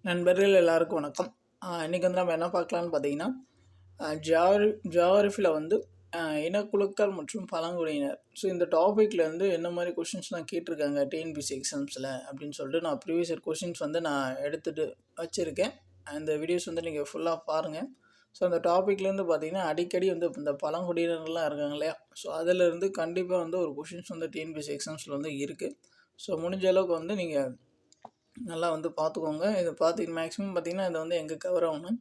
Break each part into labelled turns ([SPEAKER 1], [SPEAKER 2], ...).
[SPEAKER 1] நண்பர்கள் எல்லாருக்கும் வணக்கம். இன்றைக்கி வந்து நம்ம என்ன பார்க்கலான்னு பார்த்தீங்கன்னா, ஜியாகிரஃபியில் வந்து இனக்குழுக்கள் மற்றும் பழங்குடியினர். ஸோ இந்த டாப்பிக்கில் வந்து என்ன மாதிரி கொஷின்ஸ்லாம் கேட்டிருக்காங்க டிஎன்பிஎஸ்சி எக்ஸாம்ஸில் அப்படின்னு சொல்லிட்டு நான் ப்ரீவியஸ் இயர் கொஷின்ஸ் வந்து நான் எடுத்துகிட்டு வச்சுருக்கேன். அந்த வீடியோஸ் வந்து நீங்கள் ஃபுல்லாக பாருங்கள். ஸோ அந்த டாப்பிக்லேருந்து பார்த்தீங்கன்னா அடிக்கடி வந்து இந்த பழங்குடியினர்லாம் இருக்காங்க இல்லையா, ஸோ அதிலேருந்து கண்டிப்பாக வந்து ஒரு கொஷின்ஸ் வந்து டிஎன்பிஎஸ்சி எக்ஸாம்ஸில் வந்து இருக்குது. ஸோ முடிஞ்ச அளவுக்கு வந்து நீங்கள் நல்லா வந்து பார்த்துக்கோங்க. இதை மேக்ஸிமம் பார்த்திங்கன்னா இதை வந்து எங்கே கவர் ஆகணும்.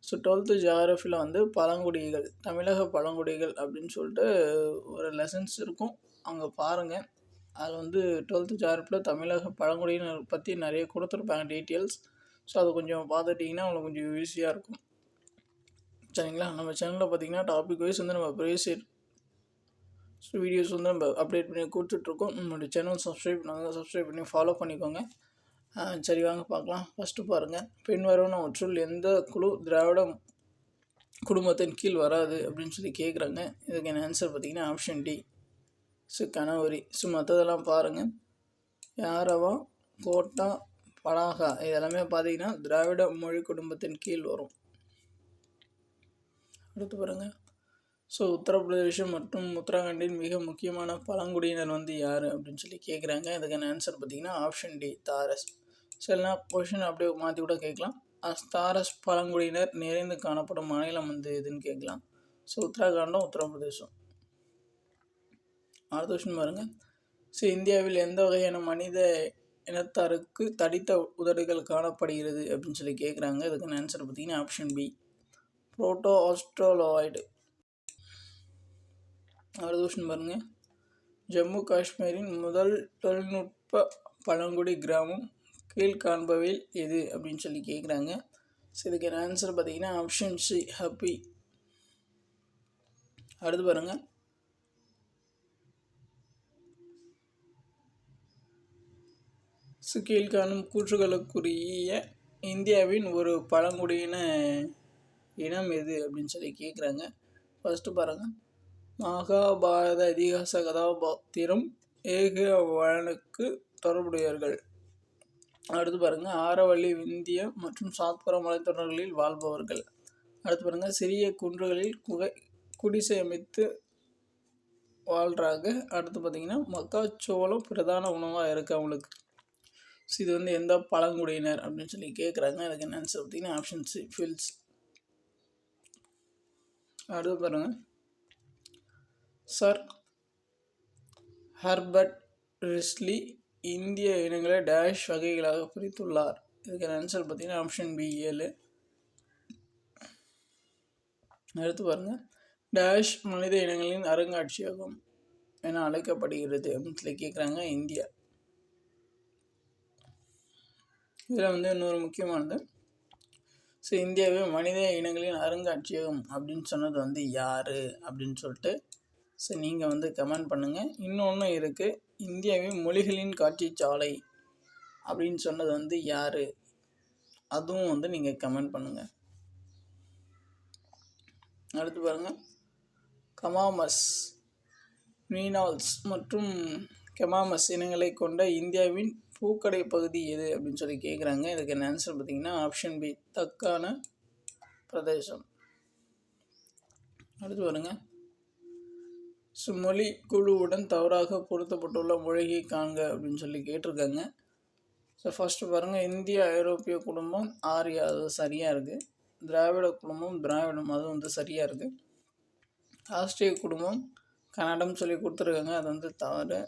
[SPEAKER 1] ஸோ 12th ஜியாகிரஃபியில் வந்து பழங்குடிகள், தமிழக பழங்குடிகள் அப்படின்னு சொல்லிட்டு ஒரு லெசன்ஸ் இருக்கும், அங்கே பாருங்கள். அதில் வந்து 12th ஜியாகிரஃபியில் தமிழக பழங்குடியினர் பற்றி நிறைய கொடுத்துருப்பாங்க டீட்டெயில்ஸ். ஸோ அதை கொஞ்சம் பார்த்துட்டிங்கன்னா உங்களுக்கு கொஞ்சம் ஈஸியாக இருக்கும். சரிங்களா? நம்ம சேனலில் பார்த்திங்கன்னா டாபிக் வைஸ் வந்து நம்ம ப்ரீவியஸ் வீடியோஸ் வந்து நம்ம அப்டேட் பண்ணி கொடுத்துட்ருக்கோம். நம்மளுடைய சேனல் சப்ஸ்கிரைப் பண்ணி ஃபாலோ பண்ணிக்கோங்க. சரி வாங்க பார்க்கலாம். ஃபஸ்ட்டு பாருங்கள், பின்வருவனவற்றுள் எந்த குழு திராவிட குடும்பத்தின் கீழ் வராது அப்படின்னு சொல்லி கேட்குறாங்க. இதுக்கு என்ன ஆன்சர் பார்த்தீங்கன்னா ஆப்ஷன் டி, கணவரி. மற்றதெல்லாம் பாருங்கள், யாரவா, கோட்டா, படாகா, இதெல்லாமே பார்த்தீங்கன்னா திராவிட மொழி குடும்பத்தின் கீழ் வரும். அடுத்து பாருங்கள், உத்தரப்பிரதேசம் மற்றும் உத்தராகண்டின் மிக முக்கியமான பழங்குடியினர் வந்து யார் அப்படின்னு சொல்லி கேட்குறாங்க. இதுக்கான ஆன்சர் பார்த்தீங்கன்னா ஆப்ஷன் டி, தாரஸ். சரினா கொஷின் அப்படியே மாற்றி கூட கேட்கலாம். தாரஸ் பழங்குடியினர் நிறைந்து காணப்படும் மாநிலம் வந்து எதுன்னு கேட்கலாம். உத்தராகண்டும் உத்தரப்பிரதேசம். அடுத்த கொஷின் பாருங்கள், இந்தியாவில் எந்த வகையான மனித இனத்தாருக்கு தடித்த உதடுகள் காணப்படுகிறது அப்படின்னு சொல்லி கேட்குறாங்க. இதுக்கான ஆன்சர் பார்த்தீங்கன்னா ஆப்ஷன் பி, புரோட்டோ ஆஸ்ட்ரலோய்டு. அடுத்த கொஷின் பாருங்கள், ஜம்மு காஷ்மீரின் முதல் தொழில்நுட்ப பழங்குடி கிராமம் கீழ்காண்பவையில் எது அப்படின்னு சொல்லி கேட்குறாங்க. இதுக்கான ஆன்சர் பார்த்தீங்கன்னா ஆப்ஷன் சி, ஹப்பி. அடுத்து பாருங்கள், கீழ்காணும் கூற்றுகளுக்குரிய இந்தியாவின் ஒரு பழங்குடியின இனம் எது அப்படின்னு சொல்லி கேட்குறாங்க. ஃபஸ்ட்டு பாருங்கள், மகாபாரத இதிகாச கதாபாத்திரம் ஏகவனுக்கு தொடர்புடையவர்கள். அடுத்து பாருங்கள், ஆரவள்ளி, விந்திய மற்றும் சாத்புர மலைத்தொடர்களில் வாழ்பவர்கள். அடுத்து பாருங்கள், சிறிய குன்றுகளில் குடிசை அமைத்து வாழ்கிறாங்க. அடுத்து பார்த்திங்கன்னா மக்காச்சோளம் பிரதான உணவாக இருக்குது அவங்களுக்கு. இது வந்து எந்த பழங்குடியினர் அப்படின்னு சொல்லி கேட்குறாங்க. அதுக்கு என்ன ஆன்சர் பார்த்திங்கன்னா ஆப்ஷன் சி, ஃபில்ஸ். அடுத்து பாருங்கள், சர் ஹெர்பர்ட் ரிஸ்லி இந்திய இனங்களை டேஷ் வகைகளாக பிரித்துள்ளார். இதுக்கான ஆன்சர் பார்த்தீங்கன்னா ஆப்ஷன் பி, 7. அடுத்து பாருங்கள், டேஷ் மனித இனங்களின் அருங்காட்சியகம் என அழைக்கப்படுகிறது அப்படின்னு சொல்லி கேட்குறாங்க. இந்தியா. இதில் வந்து இன்னொரு முக்கியமானது, இந்தியாவே மனித இனங்களின் அருங்காட்சியகம் அப்படின்னு சொன்னது வந்து யார் அப்படின்னு சொல்லிட்டு நீங்கள் வந்து கமெண்ட் பண்ணுங்கள். இன்னொன்று இருக்குது, இந்தியாவின் மொழிகளின் காட்சி சாலை அப்படின்னு சொன்னது வந்து யார், அதுவும் வந்து நீங்கள் கமெண்ட் பண்ணுங்கள். அடுத்து பாருங்கள், கமாமஸ், மீனால்ஸ் மற்றும் கெமாமஸ் இனங்களை கொண்ட இந்தியாவின் பூக்கடை பகுதி எது அப்படின்னு சொல்லி கேட்குறாங்க. இதுக்கு என்ன ஆன்சர் பார்த்தீங்கன்னா ஆப்ஷன் பி, தக்கான பிரதேசம். அடுத்து பாருங்கள், மொழி குழுவுடன் தவறாக பொருத்தப்பட்டுள்ள மொழியை காண்க அப்படின்னு சொல்லி கேட்டிருக்காங்க. ஃபஸ்ட்டு பாருங்கள், இந்திய ஐரோப்பிய குடும்பம் ஆரியா, அது சரியாக இருக்குது. திராவிட குடும்பம் திராவிடம், அது வந்து சரியாக இருக்குது. ஆஸ்திரிய குடும்பம் கன்னடம் சொல்லி கொடுத்துருக்காங்க, அது வந்து தவறு.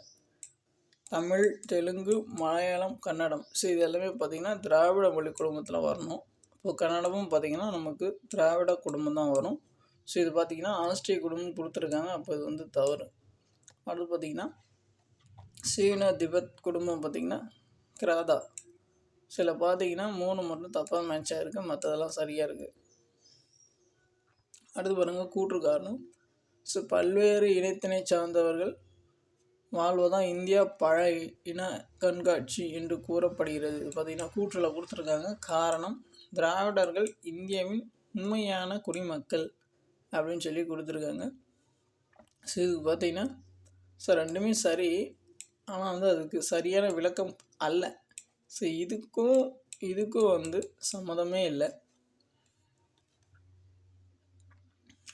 [SPEAKER 1] தமிழ், தெலுங்கு, மலையாளம், கன்னடம், இது எல்லாமே பார்த்திங்கன்னா திராவிட மொழி குடும்பத்தில் வரணும். இப்போது கன்னடமும் பார்த்திங்கன்னா நமக்கு திராவிட குடும்பம் தான் வரும். இது பார்த்திங்கன்னா ஆஸ்திரிய குடும்பம் கொடுத்துருக்காங்க, அப்போ இது வந்து தவறு. அடுத்து பார்த்திங்கன்னா சீன திபெத் குடும்பம் பார்த்திங்கன்னா கிராதா. சில பார்த்திங்கன்னா 3 மட்டும் தப்பாக மேட்ச் ஆகிருக்கு, மற்றதெல்லாம் சரியாக இருக்குது. அடுத்து பாருங்கள், கூற்று காரணம், பல்வேறு இனத்தினை சார்ந்தவர்கள் வாழ்வதான் இந்தியா பழ இன கண்காட்சி என்று கூறப்படுகிறது. இது பார்த்திங்கன்னா கூற்றில் கொடுத்துருக்காங்க. காரணம், திராவிடர்கள் இந்தியாவின் உண்மையான குடிமக்கள் அப்படின்னு சொல்லி கொடுத்துருக்காங்க. இது பார்த்திங்கன்னா ரெண்டுமே சரி, ஆனால் வந்து அதுக்கு சரியான விளக்கம் அல்ல. இதுக்கும் இதுக்கும் வந்து சம்மதமே இல்லை.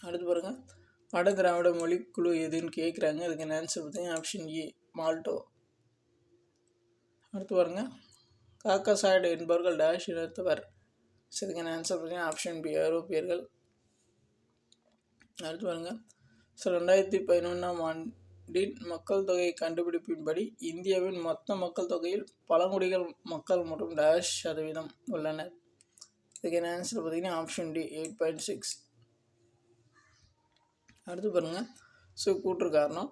[SPEAKER 1] அடுத்து பாருங்கள், வட திராவிட மொழிக்குழு எதுன்னு கேட்குறாங்க. இதுக்கு ஆன்சர் பார்த்தீங்கன்னா ஆப்ஷன் ஏ மால்டோ. அடுத்து பாருங்கள், காக்கசாய்டு என்பவர்கள் டேஷ் இனத்தவர். இதுக்கான ஆன்சர் பார்த்தீங்கன்னா ஆப்ஷன் பி ஐரோப்பியர்கள். அடுத்து பாருங்கள், 2011ஆம் ஆண்டின் மக்கள் தொகை கண்டுபிடிப்பின்படி இந்தியாவின் மொத்த மக்கள் தொகையில் பழங்குடிகள் மக்கள் மற்றும் டேஷ் சதவீதம் உள்ளனர். இதுக்கான ஆன்சர் பார்த்தீங்கன்னா ஆப்ஷன் டி 8.6. அடுத்து பாருங்கள், கூற்று காரணம்.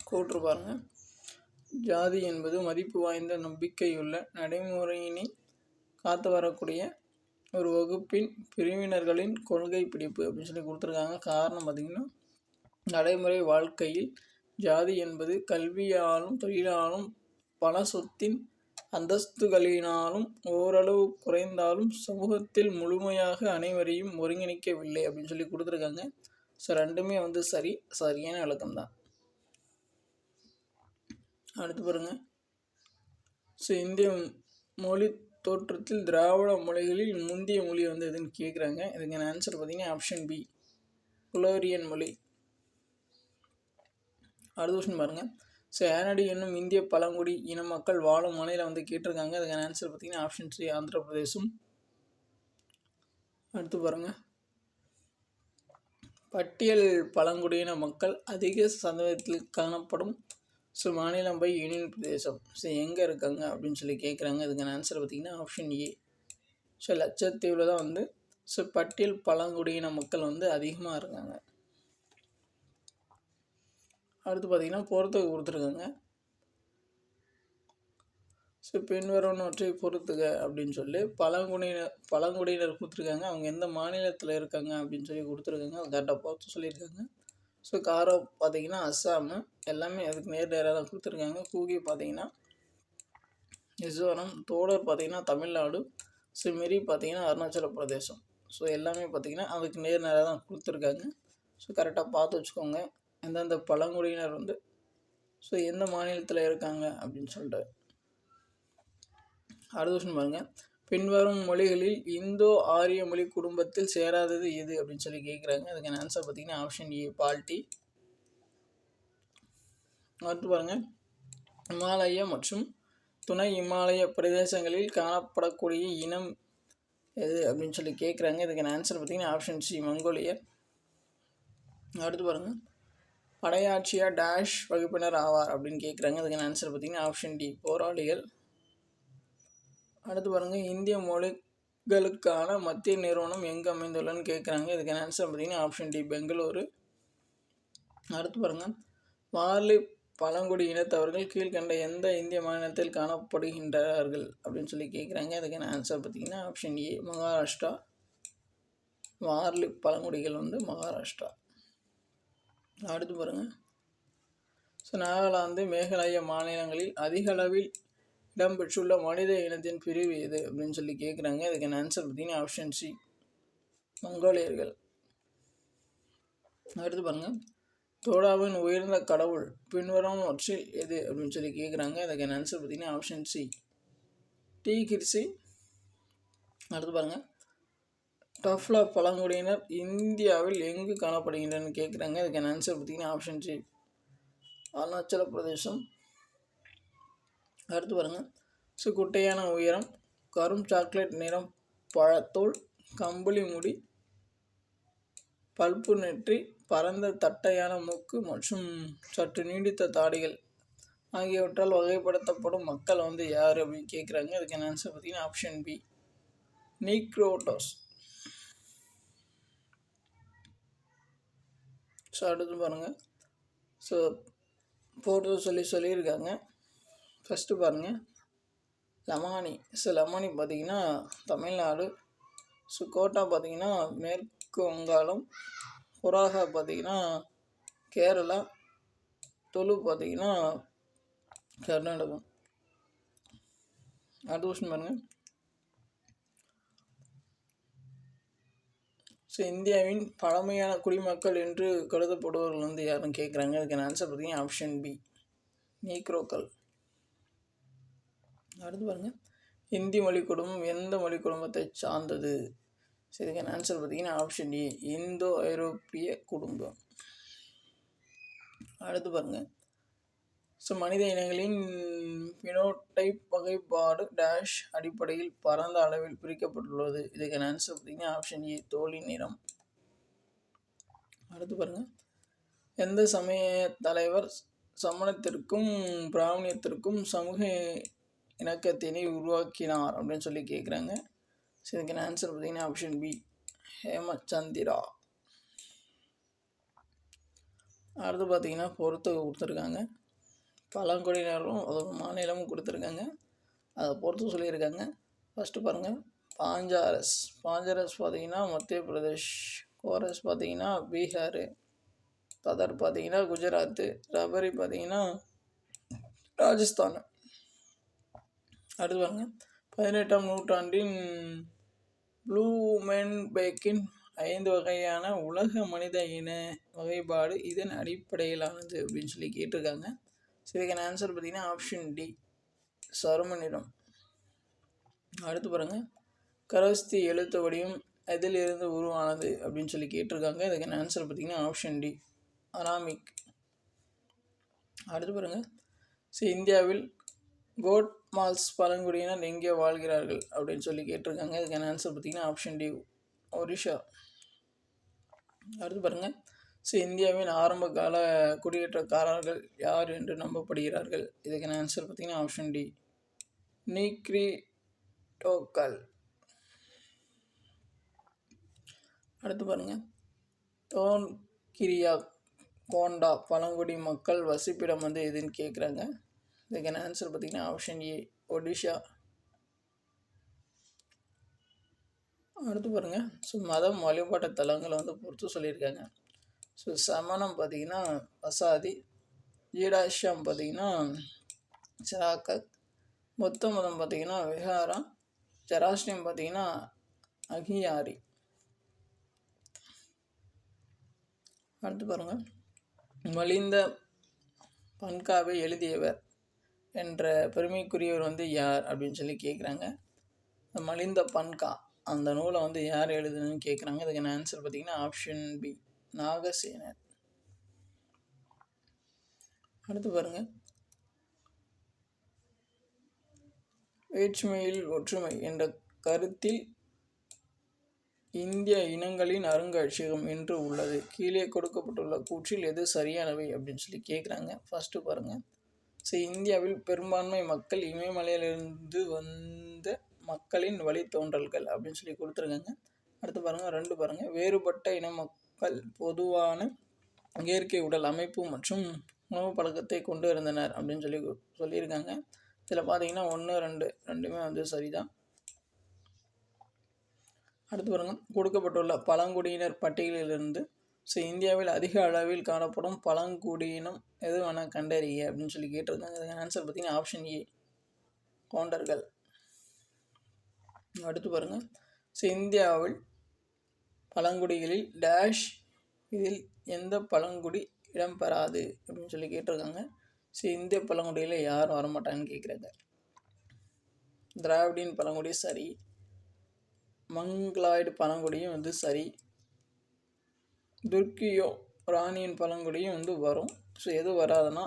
[SPEAKER 1] கூற்று பாருங்கள், ஜாதி என்பது மதிப்பு வாய்ந்த நம்பிக்கையுள்ள நடைமுறையினை காத்து வரக்கூடிய ஒரு வகுப்பின் பிரிவினர்களின் கொள்கை பிடிப்பு அப்படின்னு சொல்லி கொடுத்துருக்காங்க. காரணம் பார்த்திங்கன்னா, நடைமுறை வாழ்க்கையில் ஜாதி என்பது கல்வியாலும் தொழிலாலும் பண சொத்தின் அந்தஸ்துகளினாலும் ஓரளவு குறைந்தாலும் சமூகத்தில் முழுமையாக அனைவரையும் ஒருங்கிணைக்கவில்லை அப்படின்னு சொல்லி கொடுத்துருக்காங்க. ரெண்டுமே வந்து சரியான விளக்கம்தான். அடுத்து பாருங்கள், இந்திய மொழி தோற்றத்தில் திராவிட மொழிகளில் முந்தைய மொழி வந்து எதுன்னு கேட்குறாங்க. இதுக்கான ஆன்சர் பார்த்தீங்கன்னா ஆப்ஷன் பி குலோரியன் மொழி. அடுத்த கொஸ்டின் பாருங்கள், ஏனடி என்னும் இந்திய பழங்குடி இன மக்கள் வாழும் மாநிலம் வந்து கேட்டிருக்காங்க. அதுக்கான ஆன்சர் பார்த்தீங்கன்னா ஆப்ஷன் சி ஆந்திர பிரதேசம். அடுத்து பாருங்கள், பட்டியல் பழங்குடியின மக்கள் அதிக சதவீதத்தில் காணப்படும் மாநிலம் பை யூனியன் பிரதேசம் எங்கே இருக்காங்க அப்படின்னு சொல்லி கேட்குறாங்க. இதுக்கான ஆன்சர் பார்த்திங்கன்னா ஆப்ஷன் ஏ. லட்சத்தீவில் தான் வந்து பட்டியல் பழங்குடியின மக்கள் வந்து அதிகமாக இருக்காங்க. அடுத்து பார்த்திங்கன்னா பொறுத்துக கொடுத்துருக்காங்க. பின்வருவனவற்றை பொறுத்துக அப்படின்னு சொல்லி பழங்குடியினர் கொடுத்துருக்காங்க. அவங்க எந்த மாநிலத்தில் இருக்காங்க அப்படின்னு சொல்லி கொடுத்துருக்காங்க. அது கரெக்டாக பார்த்து சொல்லியிருக்காங்க. காரோ பார்த்திங்கன்னா அஸ்ஸாமு, எல்லாமே அதுக்கு நேராக தான் கொடுத்துருக்காங்க. கூகி பார்த்திங்கன்னா மிசோரம், தோடர் பார்த்திங்கன்னா தமிழ்நாடு, மிரி பார்த்திங்கன்னா அருணாச்சல பிரதேசம். எல்லாமே பார்த்திங்கன்னா அதுக்கு நேராக தான் கொடுத்துருக்காங்க. கரெக்டாக பார்த்து வச்சுக்கோங்க எந்தெந்த பழங்குடியினர் வந்து எந்த மாநிலத்தில் இருக்காங்க அப்படின்னு சொல்லிட்டு. அடுத்த கொஸ்டின் பாருங்கள், பின்வரும் மொழிகளில் இந்தோ ஆரிய மொழி குடும்பத்தில் சேராதது எது அப்படின்னு சொல்லி கேட்குறாங்க. அதுக்கான ஆன்சர் பார்த்தீங்கன்னா ஆப்ஷன் ஏ பால்டி. அடுத்து பாருங்கள், இமாலய மற்றும் துணை இமாலய பிரதேசங்களில் காணப்படக்கூடிய இனம் எது அப்படின்னு சொல்லி கேட்குறாங்க. இதுக்கான ஆன்சர் பார்த்தீங்கன்னா ஆப்ஷன் சி மங்கோலியர். அடுத்து பாருங்கள், படையாட்சியா டேஷ் வகுப்பினர் ஆவார் அப்படின்னு கேட்குறாங்க. அதுக்கான ஆன்சர் பார்த்தீங்கன்னா ஆப்ஷன் டி போராளிகள். அடுத்து பாருங்கள், இந்திய மொழிகளுக்கான மத்திய நிறுவனம் எங்கே அமைந்துள்ளன்னு கேட்குறாங்க. இதுக்கான ஆன்சர் பார்த்தீங்கன்னா ஆப்ஷன் டி பெங்களூரு. அடுத்து பாருங்கள், வார்லி பழங்குடி இனத்தவர்கள் கீழ்கண்ட எந்த இந்திய மாநிலத்தில் காணப்படுகின்றார்கள் அப்படின்னு சொல்லி கேட்குறாங்க. இதுக்கான ஆன்சர் பார்த்தீங்கன்னா ஆப்ஷன் ஏ மகாராஷ்டிரா. வார்லி பழங்குடிகள் வந்து மகாராஷ்டிரா. அடுத்து பாருங்கள், நாகாலாந்து மேகாலய மாநிலங்களில் அதிக அளவில் இடம்பெற்றுள்ள மனித இனத்தின் பிரிவு எது அப்படின்னு சொல்லி கேட்குறாங்க. இதுக்கான ஆன்சர் பார்த்தீங்கன்னா ஆப்ஷன் சி மங்கோலியர்கள். அடுத்து பாருங்கள், தோடாவின் உயர்ந்த கடவுள் பின்வருவனவற்றில் எது அப்படின்னு சொல்லி கேட்குறாங்க. அதுக்கான ஆன்சர் பார்த்தீங்கன்னா ஆப்ஷன் சி டீகிர்சி. அடுத்து பாருங்கள், டஃப்லா பழங்குடியினர் இந்தியாவில் எங்கு காணப்படுகின்றன கேட்குறாங்க. அதுக்கான ஆன்சர் பார்த்தீங்கன்னா ஆப்ஷன் சி அருணாச்சல பிரதேசம். அடுத்து பாருங்கள், குட்டையான உயரம், கரும் சாக்லேட் நிறம் பழத்தோல், கம்பளி முடி, பல்பு நெற்றி, பரந்த தட்டையான மூக்கு மற்றும் சற்று நீடித்த தாடிகள் ஆகியவற்றால் வகைப்படுத்தப்படும் மக்கள் வந்து யார் அப்படின்னு கேட்குறாங்க. அதுக்கான ஆன்சர் பார்த்தீங்கன்னா ஆப்ஷன் பி நீக்ரோட்டோஸ். அடுத்து பாருங்கள், போட்டு சொல்லியிருக்காங்க. ஃபஸ்ட்டு பாருங்கள், லமானி. லமானி பார்த்திங்கன்னா தமிழ்நாடு, கோட்டா பார்த்திங்கன்னா மேற்கு வங்காளம், புராகா பார்த்திங்கன்னா கேரளா, தொழு பார்த்திங்கன்னா கர்நாடகம். அடுத்த கொஸ்டின் பாருங்கள், இந்தியாவின் பழமையான குடிமக்கள் என்று கருதப்படுபவர்கள் வந்து யாருன்னு கேட்குறாங்க. அதுக்கான ஆன்சர் பார்த்தீங்கன்னா ஆப்ஷன் பி நீக்ரோக்கள். அடுத்து பாருங்கள், இந்தி மொழி குடும்பம் எந்த மொழி குடும்பத்தை சார்ந்தது? ஸோ இதுக்கான ஆன்சர் பார்த்தீங்கன்னா ஆப்ஷன் ஏ, இந்தோ ஐரோப்பிய குடும்பம். அடுத்து பாருங்கள், ஸோ மனித இனங்களின் பினோடைப் வகைப்பாடு டேஷ் அடிப்படையில் பரந்த அளவில் பிரிக்கப்பட்டுள்ளது. இதுக்கான ஆன்சர் பார்த்தீங்கன்னா ஆப்ஷன் ஏ, தோலின் நிறம். அடுத்து பாருங்கள், எந்த சமய தலைவர் சமணத்திற்கும் பிராமணியத்திற்கும் சமூக இணக்கத்தினை உருவாக்கினார் அப்படின்னு சொல்லி கேட்குறாங்க. ஸோ இதுக்கான ஆன்சர் பார்த்தீங்கன்னா ஆப்ஷன் பி, ஹேமச்சந்திரா. அடுத்து பார்த்தீங்கன்னா பொறுத்து கொடுத்துருக்காங்க, பழங்குடியினரும் ஒரு மாநிலமும் கொடுத்துருக்காங்க, அதை பொறுத்து சொல்லியிருக்காங்க. ஃபஸ்ட்டு பாருங்கள், பாஞ்சாரஸ் பார்த்தீங்கன்னா மத்திய பிரதேஷ், கோரஸ் பார்த்தீங்கன்னா பீகார், பதர் பார்த்தீங்கன்னா குஜராத்து, ரபரி பார்த்தீங்கன்னா ராஜஸ்தான். அடுத்து பாருங்கள், 18ஆம் நூற்றாண்டின் ப்ளூமென்பெக்கின் 5 வகையான உலக மனித இன வகைப்பாடு இதன் அடிப்படையிலானது அப்படின்னு சொல்லி கேட்டிருக்காங்க. ஸோ இதுக்கான ஆன்சர் பார்த்தீங்கன்னா ஆப்ஷன் டி, சரும நிறம். அடுத்து பாருங்கள், கரஸ்தி எழுத்து வடிவம் எதிலிருந்து உருவானது அப்படின்னு சொல்லி கேட்டிருக்காங்க. இதுக்கான ஆன்சர் பார்த்தீங்கன்னா ஆப்ஷன் டி, அராமிக். அடுத்து பாருங்கள், ஸோ இந்தியாவில் கோட் மால்ஸ் பழங்குடியினர் எங்கே வாழ்கிறார்கள் அப்படின்னு சொல்லி கேட்டிருக்காங்க. இதுக்கான ஆன்சர் பார்த்தீங்கன்னா ஆப்ஷன் டி, ஒரிஷா. அடுத்து பாருங்கள், ஸோ இந்தியாவின் ஆரம்ப கால குடியேற்றக்காரர்கள் யார் என்று நம்பப்படுகிறார்கள்? இதுக்கான ஆன்சர் பார்த்தீங்கன்னா ஆப்ஷன் டி, நீக்ரிடோக்கள். அடுத்து பாருங்கள், தோன்கிரியா கோண்டா பழங்குடி மக்கள் வசிப்பிடம் வந்து எதுன்னு கேட்குறாங்க. இதுக்கான ஆன்சர் பார்த்தீங்கன்னா ஆப்ஷன் ஏ, ஒடிஷா. அடுத்து பாருங்கள், ஸோ மதம் வழிபாட்டு தலங்களை வந்து பொறுத்து சொல்லியிருக்காங்க. ஸோ சமணம் பார்த்திங்கன்னா வசாதி, ஜீடாஷ்யம் பார்த்திங்கன்னா சிராக்கக், புத்த மதம் பார்த்திங்கன்னா விஹாரா, ஜராஷ்டிரம் பார்த்திங்கன்னா அகியாரி. அடுத்து பாருங்கள், மலிந்த பன்காவை எழுதியவர் என்ற பெருமைக்குரியவர் வந்து யார் அப்படின்னு சொல்லி கேட்குறாங்க. மலிந்த பன்கா அந்த நூலை வந்து யார் எழுதுன்னு கேட்குறாங்க. அதுக்கான ஆன்சர் பார்த்திங்கன்னா ஆப்ஷன் பி, நாகசேனர். அடுத்து பாருங்கள், வேற்றுமையில் ஒற்றுமை என்ற கருத்தில் இந்திய இனங்களின் அருங்காட்சியகம் என்று உள்ளது. கீழே கொடுக்கப்பட்டுள்ள கூற்றில் எது சரியானவை அப்படின்னு சொல்லி கேட்குறாங்க. ஃபஸ்ட்டு பாருங்கள், ஸோ இந்தியாவில் பெரும்பான்மை மக்கள் இமயமலையிலிருந்து வந்த மக்களின் வழித்தோன்றல்கள் அப்படின்னு சொல்லி கொடுத்துருக்காங்க. அடுத்து பாருங்கள், 2 பாருங்கள், வேறுபட்ட இன மக்கள் பொதுவான இயற்கை உடல் அமைப்பு மற்றும் உணவு பழக்கத்தை கொண்டு இருந்தனர் அப்படின்னு சொல்லியிருக்காங்க. இதில் பார்த்தீங்கன்னா 1, 2 ரெண்டுமே வந்து சரிதான். அடுத்து பாருங்கள், கொடுக்கப்பட்டுள்ள பழங்குடியினர் பட்டியலிலிருந்து ஸோ இந்தியாவில் அதிக அளவில் காணப்படும் பழங்குடியினம் எது வேணால் கண்டறிய அப்படின்னு சொல்லி கேட்டிருக்காங்க. அதுக்கான ஆன்சர் பார்த்தீங்கன்னா ஆப்ஷன் ஏ, கோண்டர்கள். அடுத்து பாருங்கள், ஸோ இந்தியாவில் பழங்குடிகளில் டேஷ் இதில் எந்த பழங்குடி இடம்பெறாது அப்படின்னு சொல்லி கேட்டிருக்காங்க. ஸோ இந்திய பழங்குடியில் யாரும் வரமாட்டாங்கன்னு கேட்குறாங்க. திராவிடின் பழங்குடி சரி, மங்களாய்டு பழங்குடியும் வந்து சரி, துர்க்கியோ ராணியின் பழங்குடியும் வந்து வரும். ஸோ எது வராதுன்னா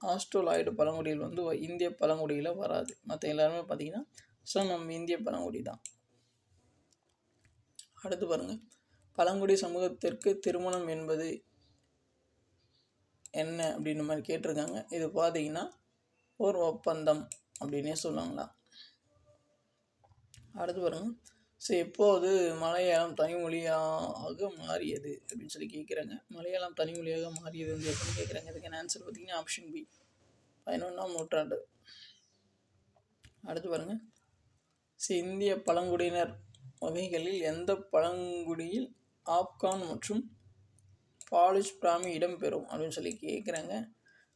[SPEAKER 1] ஆஸ்ட்ரோலாய்டு பழங்குடியில் வந்து இந்திய பழங்குடியில் வராது. மற்ற எல்லாருமே பார்த்திங்கன்னா ஸோ நம்ம இந்திய பழங்குடி தான். அடுத்து பாருங்கள், பழங்குடி சமூகத்திற்கு திருமணம் என்பது என்ன அப்படின்ற மாதிரி கேட்டிருக்காங்க. இது பார்த்திங்கன்னா ஒரு ஒப்பந்தம் அப்படின்னே சொல்லுவாங்களா. அடுத்து பாருங்கள், ஸோ எப்போது மலையாளம் தனிமொழியாக மாறியது அப்படின்னு சொல்லி கேட்குறாங்க. மலையாளம் தனிமொழியாக மாறியது வந்து எப்படின்னு கேட்குறாங்க. இதுக்கான ஆன்சர் பார்த்திங்கன்னா ஆப்ஷன் பி, 11ஆம் நூற்றாண்டு. அடுத்து பாருங்கள், ஸோ இந்திய பழங்குடியினர் வகைகளில் எந்த பழங்குடியில் ஆப்கான் மற்றும் பாலிஷ் பிராமி இடம்பெறும் அப்படின்னு சொல்லி கேட்குறாங்க.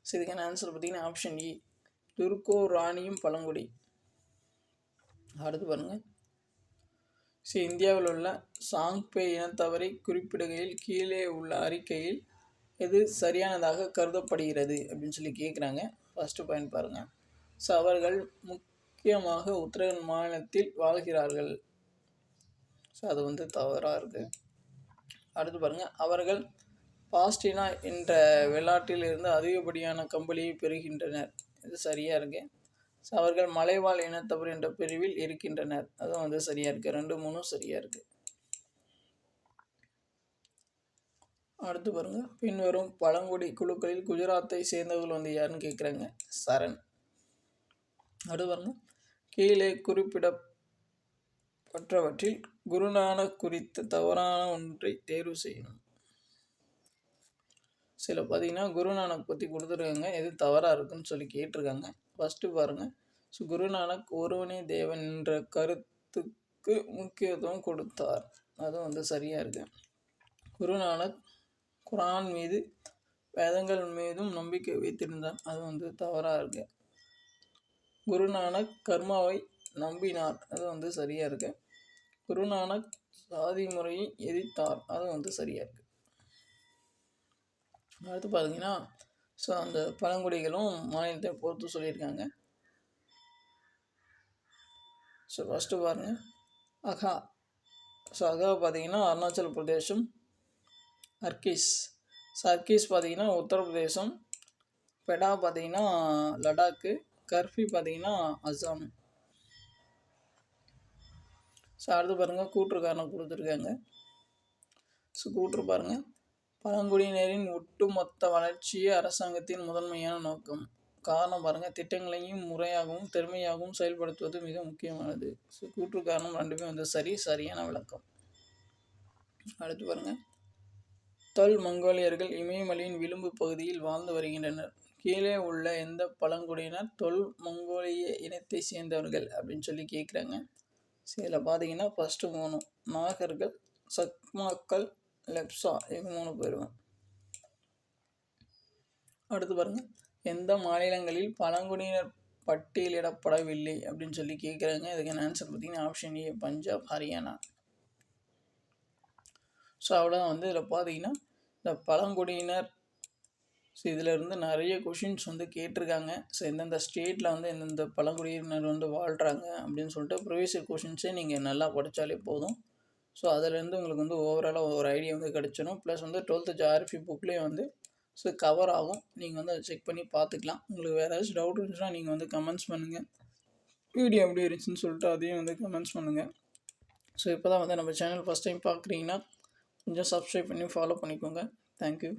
[SPEAKER 1] ஸோ இதுக்கான ஆன்சர் பார்த்திங்கன்னா ஆப்ஷன் இ, துர்க்கோ ராணியும் பழங்குடி. அடுத்து பாருங்கள், ஸோ இந்தியாவில் உள்ள சாங்பே இனத்தவரை குறிப்பிடுகையில் கீழே உள்ள அறிக்கையில் எது சரியானதாக கருதப்படுகிறது அப்படின்னு சொல்லி கேட்குறாங்க. ஃபஸ்ட்டு பாயிண்ட் பாருங்கள், ஸோ அவர்கள் முக்கிய முக்கியமாக உத்தரகண்ட் மாநிலத்தில் வாழ்கிறார்கள். ஸோ அது வந்து தவறாக இருக்குது. அடுத்து பாருங்கள், அவர்கள் பாஸ்டினா என்ற விளையாட்டில் இருந்து அதிகப்படியான கம்பளியை பெறுகின்றனர். இது சரியாக இருக்கு. ஸோ அவர்கள் மலைவாழ் இனத்தவர் என்ற பிரிவில் இருக்கின்றனர். அதுவும் வந்து சரியாக இருக்குது. 2, 3 சரியாக இருக்குது. அடுத்து பாருங்கள், பின்வரும் பழங்குடி குழுக்களில் குஜராத்தை சேர்ந்தவர்கள் வந்து யாருன்னு கேட்குறாங்க. சரண். அடுத்து பாருங்கள், கீழே குறிப்பிடப்பட்டவற்றில் குருநானக் குறித்து தவறான ஒன்றை தேர்வு செய்யணும். சில பார்த்தீங்கன்னா குருநானக் பற்றி கொடுத்துருக்காங்க, எது தவறாக இருக்குன்னு சொல்லி கேட்டிருக்காங்க. ஃபஸ்ட்டு பாருங்கள், ஸோ குருநானக் ஒருவனே தேவன் என்ற கருத்துக்கு முக்கியத்துவம் கொடுத்தார். அதுவும் வந்து சரியாக இருக்குது. குருநானக் குரான் மீது வேதங்கள் மீதும் நம்பிக்கை வைத்திருந்தார். அது வந்து தவறாக இருக்கு. குருநானக் கர்மாவை நம்பினார். அது வந்து சரியாக இருக்கு. குருநானக் சாதி முறையை எதிர்த்தார். அது வந்து சரியாக இருக்குது. அடுத்து பார்த்தீங்கன்னா, ஸோ அந்த பழங்குடிகளும் மாநிலத்தை பொறுத்து சொல்லியிருக்காங்க. ஸோ ஃபஸ்ட்டு பாருங்கள், அகா. ஸோ அகா பார்த்தீங்கன்னா அருணாச்சல் பிரதேசம். அர்கீஸ். ஸோ அர்கீஸ் பார்த்தீங்கன்னா உத்தரப்பிரதேசம். பெடா பார்த்தீங்கன்னா லடாக்கு. கர்ஃபி பார்த்தீங்கன்னா அஸ்ஸாம். ஸோ அடுத்து பாருங்கள், கூற்று காரணம் கொடுத்துருக்காங்க. ஸோ கூற்று பாருங்கள், பழங்குடியினரின் ஒட்டுமொத்த வளர்ச்சியே அரசாங்கத்தின் முதன்மையான நோக்கம். காரணம் பாருங்கள், திட்டங்களையும் முறையாகவும் திறமையாகவும் செயல்படுத்துவது மிக முக்கியமானது. ஸோ கூற்று காரணம் 2மே வந்து சரியான விளக்கம். அடுத்து பாருங்கள், தொல் மங்கோலியர்கள் இமயமலையின் விளிம்பு பகுதியில் வாழ்ந்து வருகின்றனர். கீழே உள்ள எந்த பழங்குடியினர் தொல் மங்கோலிய இனத்தை சேர்ந்தவர்கள் அப்படின்னு சொல்லி கேட்குறாங்க. இதில் பார்த்தீங்கன்னா ஃபஸ்ட்டு 3 நாகர்கள், சக்மாக்கள், லெப்சா, இவங்க 3 போயிடுவேன். அடுத்து பாருங்கள், எந்த மாநிலங்களில் பழங்குடியினர் பட்டியலிடப்படவில்லை அப்படின்னு சொல்லி கேட்குறாங்க. இதுக்கான ஆன்சர் பார்த்தீங்கன்னா option A, Punjab, Haryana. So அவ்வளோதான் வந்து இதில் பார்த்தீங்கன்னா இந்த பழங்குடியினர். ஸோ இதிலேருந்து நிறைய கொஷின்ஸ் வந்து கேட்டிருக்காங்க. ஸோ எந்தெந்த ஸ்டேட்டில் வந்து எந்தெந்த பழங்குடியினர் வந்து வாழ்கிறாங்க அப்படின்னு சொல்லிட்டு ப்ரீவியஸ் கொஷின்ஸே நீங்கள் நல்லா படித்தாலே போதும். ஸோ அதிலேருந்து உங்களுக்கு வந்து ஓவராலாக ஒரு ஐடியா வந்து கிடச்சிடும். ப்ளஸ் வந்து 12th ஜிஆர்எஃபி புக்லேயே வந்து ஸோ கவர் ஆகும். நீங்கள் வந்து அதை செக் பண்ணி பார்த்துக்கலாம். உங்களுக்கு வேறு ஏதாச்சும் டவுட் இருந்துச்சுன்னா நீங்கள் வந்து கமெண்ட்ஸ் பண்ணுங்கள். வீடியோ எப்படி இருந்துச்சுன்னு சொல்லிட்டு அதையும் வந்து கமெண்ட்ஸ் பண்ணுங்கள். ஸோ இப்போ தான் வந்து நம்ம சேனல் ஃபஸ்ட் டைம் பார்க்குறீங்கன்னா கொஞ்சம் சப்ஸ்கிரைப் பண்ணி ஃபாலோ பண்ணிக்கோங்க. தேங்க்யூ.